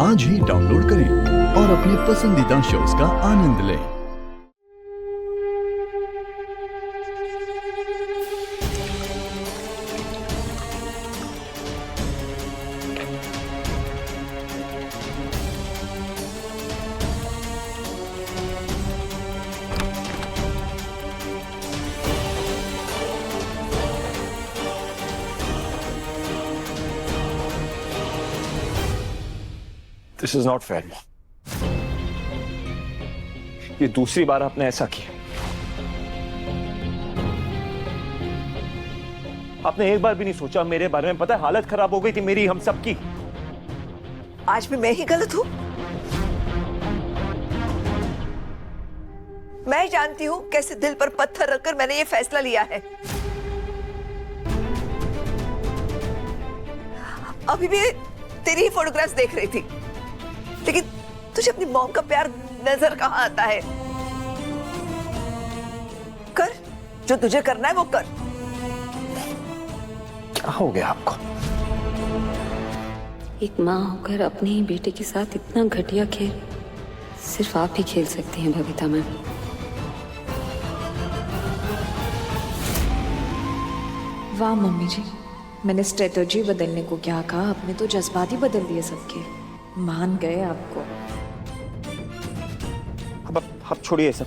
आज ही डाउनलोड करें और अपने पसंदीदा शोज का आनंद लें। This is not fair. ये दूसरी बार आपने ऐसा किया। आपने एक बार भी नहीं सोचा मेरे बारे में। पता है हालत खराब हो गई थी मेरी, हम सबकी। आज भी मैं ही गलत हूं। मैं जानती हूं कैसे दिल पर पत्थर रखकर मैंने ये फैसला लिया है। अभी भी तेरी ही फोटोग्राफ्स देख रही थी, लेकिन तुझे अपनी मॉम का प्यार नजर कहां आता है? कर जो तुझे करना है वो कर। क्या हो गया आपको? एक माँ होकर अपने ही बेटे के साथ इतना घटिया खेल सिर्फ आप ही खेल सकती हैं बबीता मैम। वाह मम्मी जी, मैंने स्ट्रेटजी बदलने को क्या कहा, आपने तो जज्बात ही बदल दिए सबके। मान गए आपको। अब छोड़िए सब,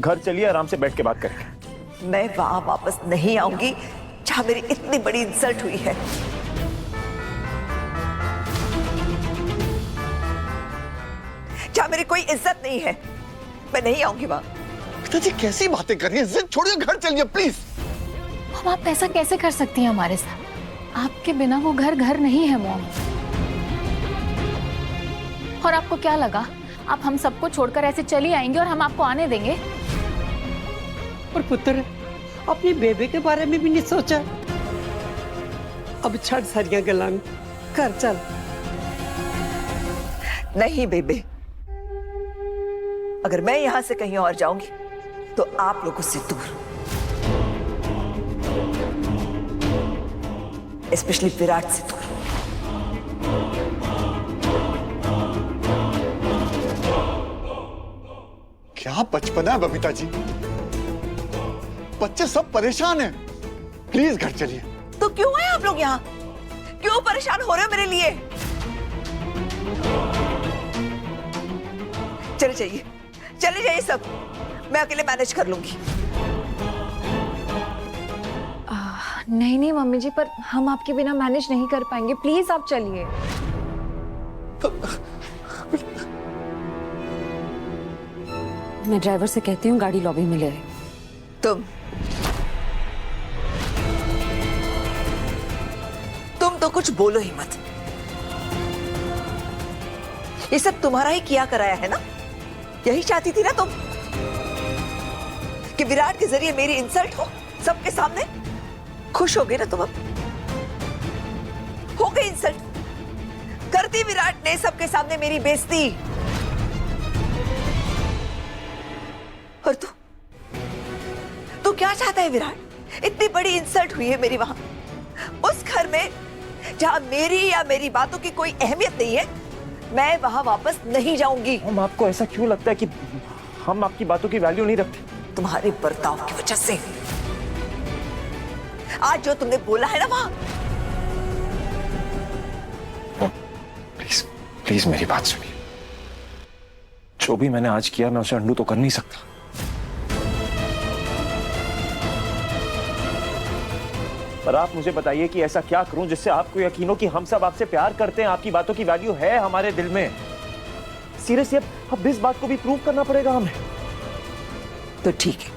घर चलिए, आराम से बैठ के बात करेंगे। मैं वहां वापस नहीं आऊंगी जहां मेरी इतनी बड़ी इंसल्ट हुई है। जहां मेरी कोई इज्जत नहीं है, मैं नहीं आऊंगी वहां। पिताजी कैसी बातें कर रही हैं? जिद छोड़िए, घर चलिए प्लीज। अब आप ऐसा कैसे कर सकती हैं हमारे साथ? आपके बिना वो घर घर नहीं है मॉम। और आपको क्या लगा आप हम सबको छोड़कर ऐसे चली आएंगे और हम आपको आने देंगे? और पुत्र, अपनी बेबे के बारे में भी नहीं सोचा। अब छड़ सारिया गल्लां घर चल। नहीं बेबे, अगर मैं यहां से कहीं और जाऊंगी तो आप लोगों से दूर, स्पेशली विराट से दूर। क्या बचपना है बबीता जी, बच्चे सब परेशान हैं। प्लीज घर चलिए। तो क्यों है आप लोग यहाँ? क्यों परेशान हो रहे हो मेरे लिए? चले जाइए सब, मैं अकेले मैनेज कर लूंगी। नहीं नहीं मम्मी जी, पर हम आपके बिना मैनेज नहीं कर पाएंगे, प्लीज आप चलिए। मैं ड्राइवर से कहती हूँ गाड़ी लॉबी में ले आए। तुम तो कुछ बोलो ही मत। ये सब तुम्हारा ही किया कराया है ना? यही चाहती थी ना तुम कि विराट के जरिए मेरी इंसल्ट हो सबके सामने? खुश हो गए ना तुम? अब हो गई इंसल्ट। करती विराट ने सबके सामने मेरी बेइज्जती। और तू क्या चाहता है विराट? इतनी बड़ी इंसल्ट हुई है मेरी वहां, उस घर में जहां मेरी या मेरी बातों की कोई अहमियत नहीं है, मैं वहां वापस नहीं जाऊंगी। हम आपको ऐसा क्यों लगता है कि हम आपकी बातों की वैल्यू नहीं रखते? तुम्हारे बर्ताव की वजह से। आज जो तुमने बोला है ना वहां। प्लीज प्लीज मेरी बात सुनिए। जो भी मैंने आज किया मैं उसे अंडू तो कर नहीं सकता। पर आप मुझे बताइए कि ऐसा क्या करूं जिससे आपको यकीन हो कि हम सब आपसे प्यार करते हैं, आपकी बातों की वैल्यू है हमारे दिल में। सीरियसली अब इस बात को भी प्रूव करना पड़ेगा हमें। तो ठीक है,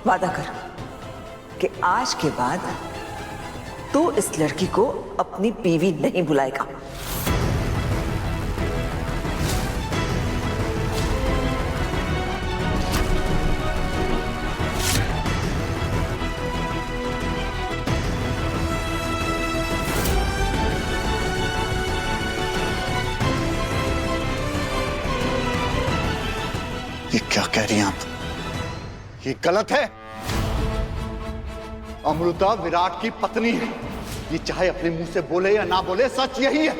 वादा कर कि आज के बाद तू इस लड़की को अपनी बीवी नहीं बुलाएगा। ये क्या कह रही हैं आप? ये गलत है। अमृता विराट की पत्नी है। ये चाहे अपने मुंह से बोले या ना बोले, सच यही है।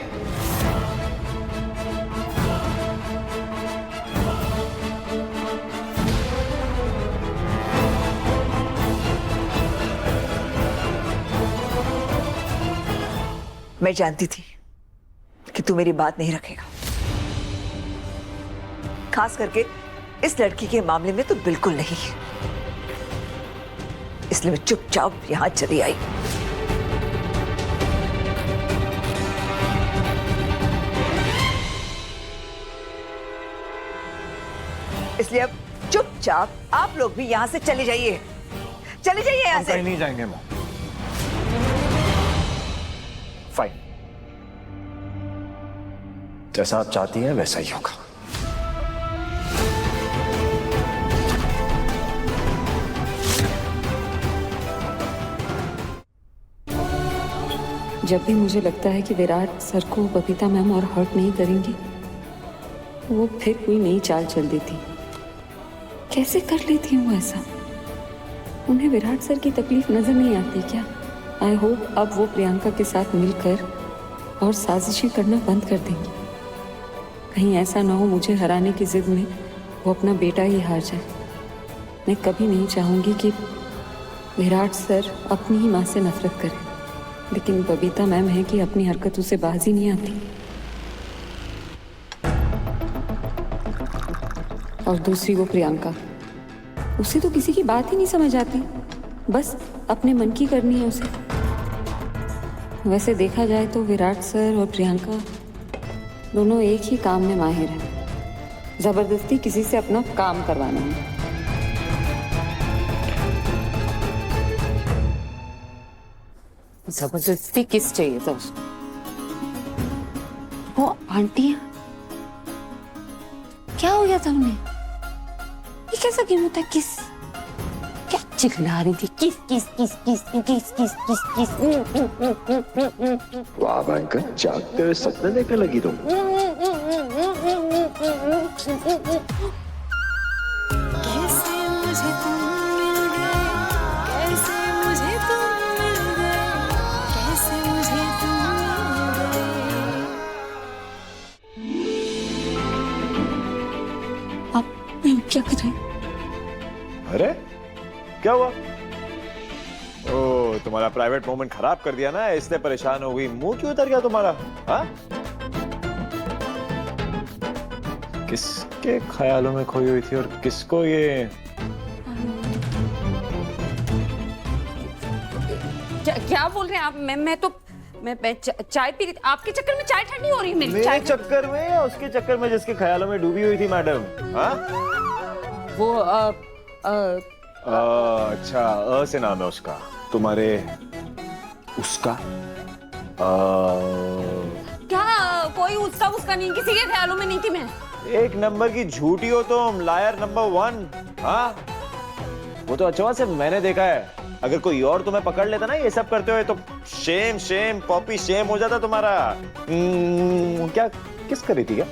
मैं जानती थी कि तू मेरी बात नहीं रखेगा, खास करके इस लड़की के मामले में तो बिल्कुल नहीं। इसलिए मैं चुपचाप यहां चली आई। इसलिए अब चुपचाप आप लोग भी यहां से चले जाइए, चले जाइए यहां हम से। कहीं नहीं जाएंगे मॉम। फाइन, जैसा आप चाहती हैं वैसा ही होगा। जब भी मुझे लगता है कि विराट सर को बबीता मैम और हर्ट नहीं करेंगी, वो फिर कोई नई चाल चल देती। कैसे कर लेती हूँ ऐसा? उन्हें विराट सर की तकलीफ नजर नहीं आती क्या? आई होप अब वो प्रियंका के साथ मिलकर और साजिशें करना बंद कर देंगी। कहीं ऐसा ना हो मुझे हराने की जिद में वो अपना बेटा ही हार जाए। मैं कभी नहीं चाहूंगी कि विराट सर अपनी ही माँ से नफरत करें, लेकिन बबीता मैम है कि अपनी हरकतों से बाज ही नहीं आती। और दूसरी वो प्रियंका, उसे तो किसी की बात ही नहीं समझ आती, बस अपने मन की करनी है उसे। वैसे देखा जाए तो विराट सर और प्रियंका दोनों एक ही काम में माहिर हैं, जबरदस्ती किसी से अपना काम करवाना है। जबरदस्ती किस चाहिए था उसको? वो आंटी क्या हो गया था उन्हें? ये कैसा गेम होता है? किस क्या चिल्ला रही थी? किस किस किस किस किस किस किस किस। वाह बैंकर, जागते हुए सपने देखने लगी तुम। क्या कर रहे हैं? अरे क्या हुआ? ओ, तुम्हारा प्राइवेट मोमेंट खराब कर दिया ना, इसलिए परेशान हो गई। मुंह क्यों उतर गया तुम्हारा? हाँ? किसके ख्यालों में खोई हुई थी और किसको ये? क्या बोल रहे हैं आप? मैं तो चाय पी रही थी। आपके चक्कर में चाय ठंडी हो रही है मेरी। मेरे चक्कर में या उसके चक्कर में जिसके ख्यालों में डूबी हुई थी मैडम? हाँ? वो अच्छा, अ से नाम है उसका। तुम्हारे उसका क्या? कोई उसका नहीं, किसी के ख्यालों में नहीं थी मैं। एक नंबर की झूठी हो तुम, लायर नंबर 1। हाँ, वो तो अच्छा से मैंने देखा है। अगर कोई और तुम्हें पकड़ लेता ना ये सब करते हुए तो शेम शेम पॉपी शेम हो जाता तुम्हारा। क्या किस कर रही थी क्या?